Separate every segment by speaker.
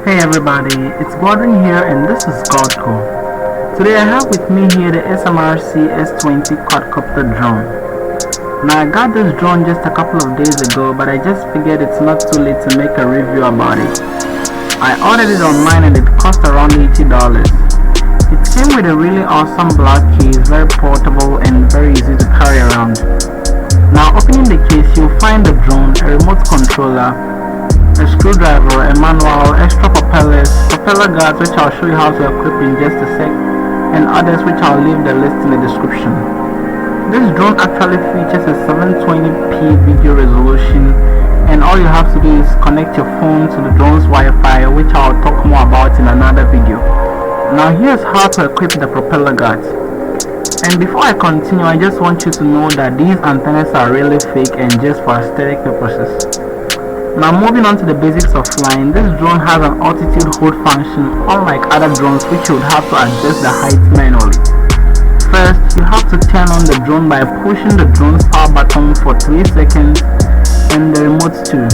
Speaker 1: Hey everybody, it's Godwin here and this is GODCOR. Today I have with me here the SMRC S20 quadcopter drone. Now I got this drone just a couple of days ago, but I just figured it's not too late to make a review about it. I ordered it online and it cost around $80. It came with a really awesome black case, very portable and very easy to carry around. Now opening the case, you'll find the drone, a remote controller, a screwdriver, a manual, extra propellers, propeller guards which I'll show you how to equip in just a sec, and others which I'll leave the list in the description. This drone actually features a 720p video resolution, and all you have to do is connect your phone to the drone's Wi-Fi, which I'll talk more about in another video. Now here's how to equip the propeller guards. And before I continue, I just want you to know that these antennas are really fake and just for aesthetic purposes. Now moving on to the basics of flying, this drone has an altitude hold function unlike other drones which you would have to adjust the height manually. First, you have to turn on the drone by pushing the drone's power button for 3 seconds and the remote too.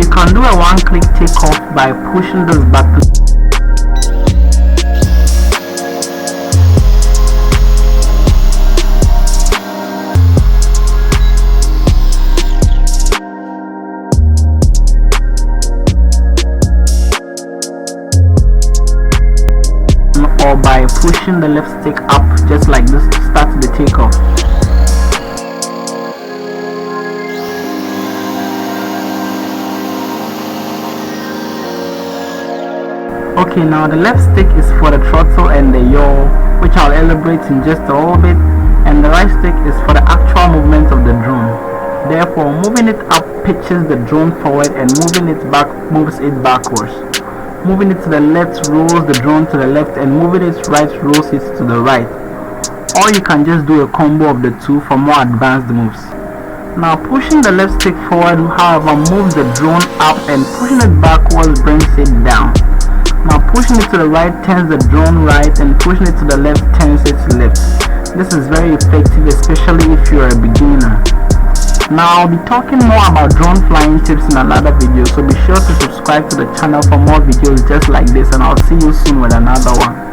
Speaker 1: You can do a one-click takeoff by pushing this button. Or by pushing the left stick up just like this to start the takeoff. Okay, now the left stick is for the throttle and the yaw, which I'll elaborate in just a little bit, and the right stick is for the actual movement of the drone. Therefore, moving it up pitches the drone forward and moving it back moves it backwards. Moving it to the left rolls the drone to the left, and moving it right rolls it to the right. Or you can just do a combo of the two for more advanced moves. Now pushing the left stick forward, however, moves the drone up, and pushing it backwards brings it down. Now pushing it to the right turns the drone right, and pushing it to the left turns it left. This is very effective, especially if you're a beginner. Now I'll be talking more about drone flying tips in another video, so be sure to subscribe to the channel for more videos just like this, and I'll see you soon with another one.